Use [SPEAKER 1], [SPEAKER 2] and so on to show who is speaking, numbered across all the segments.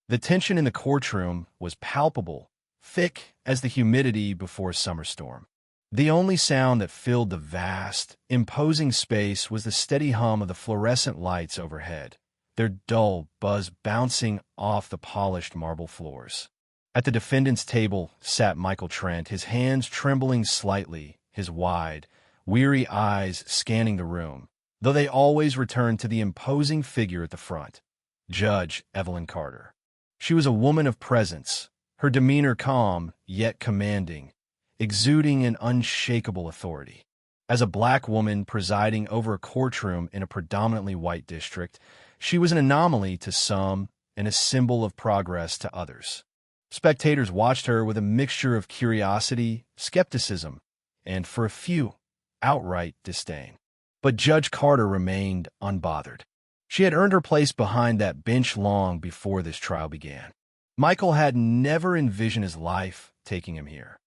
[SPEAKER 1] The tension in the courtroom was palpable, thick as the humidity before a summer storm. The only sound that filled the vast, imposing space was the steady hum of the fluorescent lights overhead, their dull buzz bouncing off the polished marble floors. At the defendant's table sat Michael Trent, his hands trembling slightly, his wide, weary eyes scanning the room, though they always returned to the imposing figure at the front, Judge Evelyn Carter. She was a woman of presence, her demeanor calm yet commanding, exuding an unshakable authority. As a black woman presiding over a courtroom in a predominantly white district, she was an anomaly to some and a symbol of progress to others. Spectators watched her with a mixture of curiosity, skepticism, and, for a few, outright disdain. But Judge Carter remained unbothered. She had earned her place behind that bench long before this trial began. Michael had never envisioned his life taking him here.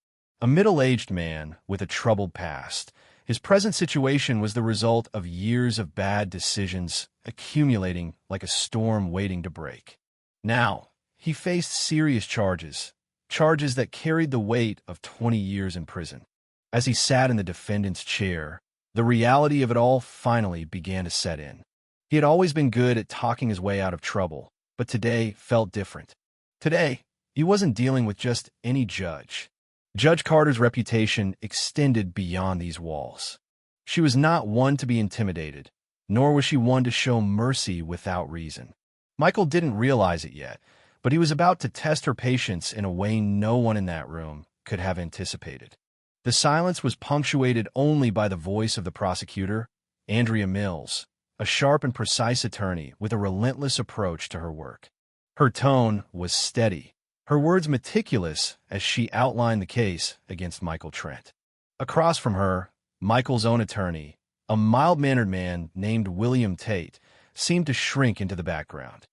[SPEAKER 1] A middle-aged man with a troubled past, his present situation was the result of years of bad decisions accumulating like a storm waiting to break. Now, he faced serious charges that carried the weight of 20 years in prison. As he sat in the defendant's chair, the reality of it all finally began to set in. He had always been good at talking his way out of trouble, but today felt different. Today, he wasn't dealing with just any judge. Judge Carter's reputation extended beyond these walls. She was not one to be intimidated, nor was she one to show mercy without reason. Michael didn't realize it yet, but he was about to test her patience in a way no one in that room could have anticipated. The silence was punctuated only by the voice of the prosecutor, Andrea Mills, a sharp and precise attorney with a relentless approach to her work. Her tone was steady, her words meticulous as she outlined the case against Michael Trent. Across from her, Michael's own attorney, a mild-mannered man named William Tate, seemed to shrink into the background.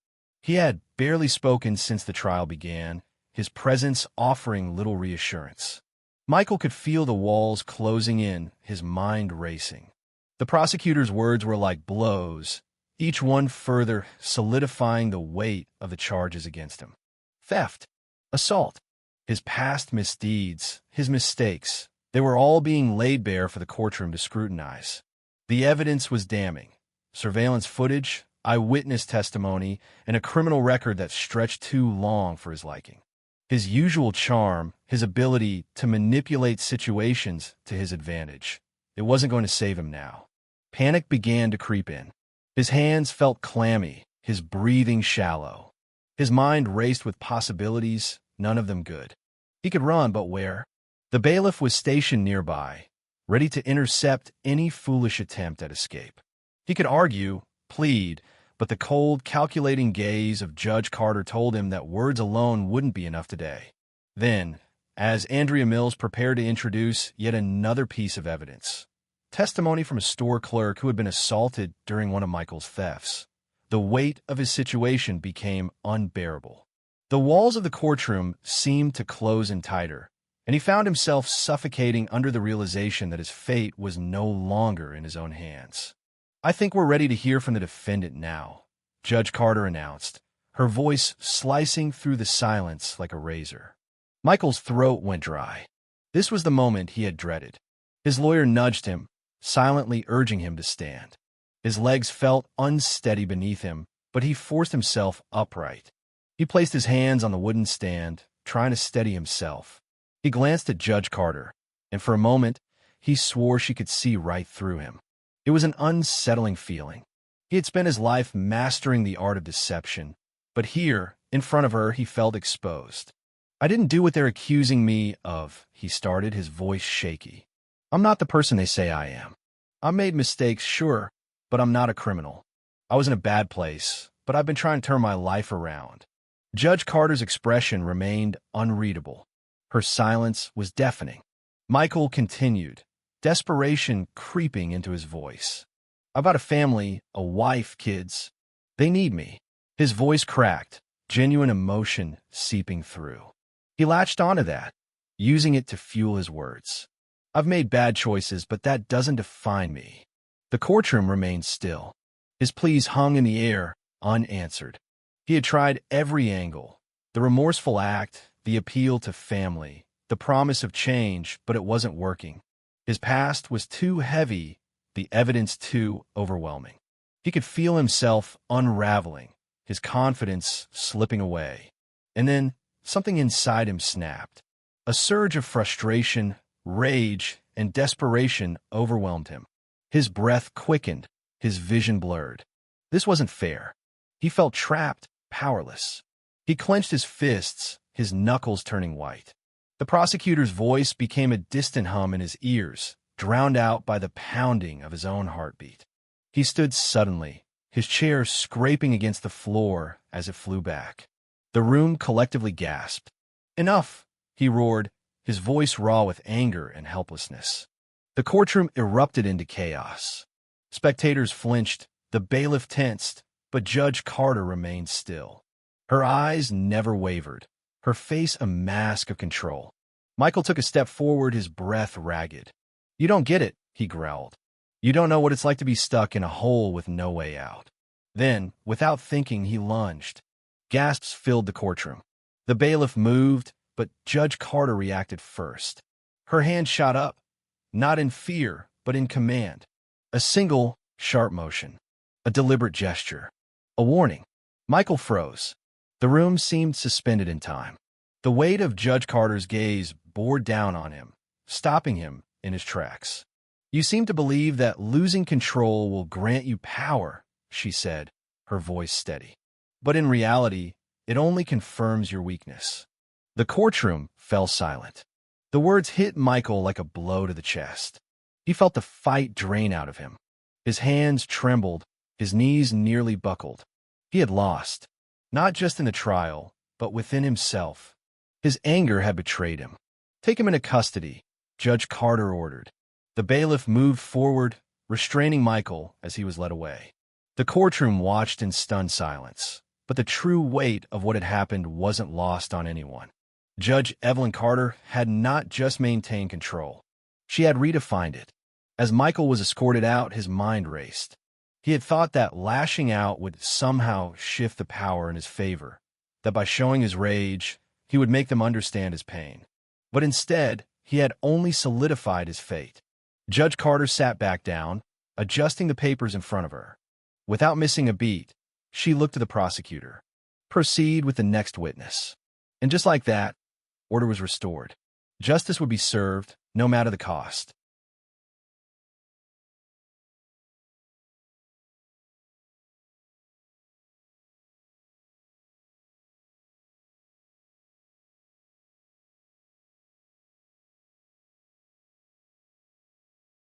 [SPEAKER 1] He had barely spoken since the trial began, his presence offering little reassurance. Michael could feel the walls closing in, his mind racing. The prosecutor's words were like blows, each one further solidifying the weight of the charges against him. Theft, assault, his past misdeeds, his mistakes, they were all being laid bare for the courtroom to scrutinize. The evidence was damning. Surveillance footage, eyewitness testimony, and a criminal record that stretched too long for his liking. His usual charm, his ability to manipulate situations to his advantage, it wasn't going to save him now. Panic began to creep in. His hands felt clammy, his breathing shallow. His mind raced with possibilities, none of them good. He could run, but where? The bailiff was stationed nearby, ready to intercept any foolish attempt at escape. He could argue, plead, but the cold, calculating gaze of Judge Carter told him that words alone wouldn't be enough today. Then, as Andrea Mills prepared to introduce yet another piece of evidence, testimony from a store clerk who had been assaulted during one of Michael's thefts, the weight of his situation became unbearable. The walls of the courtroom seemed to close in tighter, and he found himself suffocating under the realization that his fate was no longer in his own hands. "I think we're ready to hear from the defendant now," Judge Carter announced, her voice slicing through the silence like a razor. Michael's throat went dry. This was the moment he had dreaded. His lawyer nudged him, silently urging him to stand. His legs felt unsteady beneath him, but he forced himself upright. He placed his hands on the wooden stand, trying to steady himself. He glanced at Judge Carter, and for a moment, he swore she could see right through him. It was an unsettling feeling. He had spent his life mastering the art of deception, but here, in front of her, he felt exposed. "I didn't do what they're accusing me of," he started, his voice shaky. "I'm not the person they say I am. I made mistakes, sure, but I'm not a criminal. I was in a bad place, but I've been trying to turn my life around." Judge Carter's expression remained unreadable. Her silence was deafening. Michael continued, desperation creeping into his voice. "I've got a family, a wife, kids. They need me." His voice cracked, genuine emotion seeping through. He latched onto that, using it to fuel his words. "I've made bad choices, but that doesn't define me." The courtroom remained still. His pleas hung in the air, unanswered. He had tried every angle: the remorseful act, the appeal to family, the promise of change, but it wasn't working. His past was too heavy, the evidence too overwhelming. He could feel himself unraveling, his confidence slipping away. And then something inside him snapped. A surge of frustration, rage, and desperation overwhelmed him. His breath quickened, his vision blurred. This wasn't fair. He felt trapped, powerless. He clenched his fists, his knuckles turning white. The prosecutor's voice became a distant hum in his ears, drowned out by the pounding of his own heartbeat. He stood suddenly, his chair scraping against the floor as it flew back. The room collectively gasped. "Enough!" he roared, his voice raw with anger and helplessness. The courtroom erupted into chaos. Spectators flinched, the bailiff tensed, but Judge Carter remained still. Her eyes never wavered, her face a mask of control. Michael took a step forward, his breath ragged. "You don't get it," he growled. "You don't know what it's like to be stuck in a hole with no way out." Then, without thinking, he lunged. Gasps filled the courtroom. The bailiff moved, but Judge Carter reacted first. Her hand shot up, not in fear, but in command. A single, sharp motion. A deliberate gesture. A warning. Michael froze. The room seemed suspended in time. The weight of Judge Carter's gaze bore down on him, stopping him in his tracks. "You seem to believe that losing control will grant you power," she said, her voice steady. "But in reality, it only confirms your weakness." The courtroom fell silent. The words hit Michael like a blow to the chest. He felt the fight drain out of him. His hands trembled, his knees nearly buckled. He had lost, not just in the trial, but within himself. His anger had betrayed him. "Take him into custody," Judge Carter ordered. The bailiff moved forward, restraining Michael as he was led away. The courtroom watched in stunned silence, but the true weight of what had happened wasn't lost on anyone. Judge Evelyn Carter had not just maintained control. She had redefined it. As Michael was escorted out, his mind raced. He had thought that lashing out would somehow shift the power in his favor, that by showing his rage, he would make them understand his pain. But instead, he had only solidified his fate. Judge Carter sat back down, adjusting the papers in front of her. Without missing a beat, she looked at the prosecutor. "Proceed with the next witness." And just like that, order was restored. Justice would be served, no matter the cost.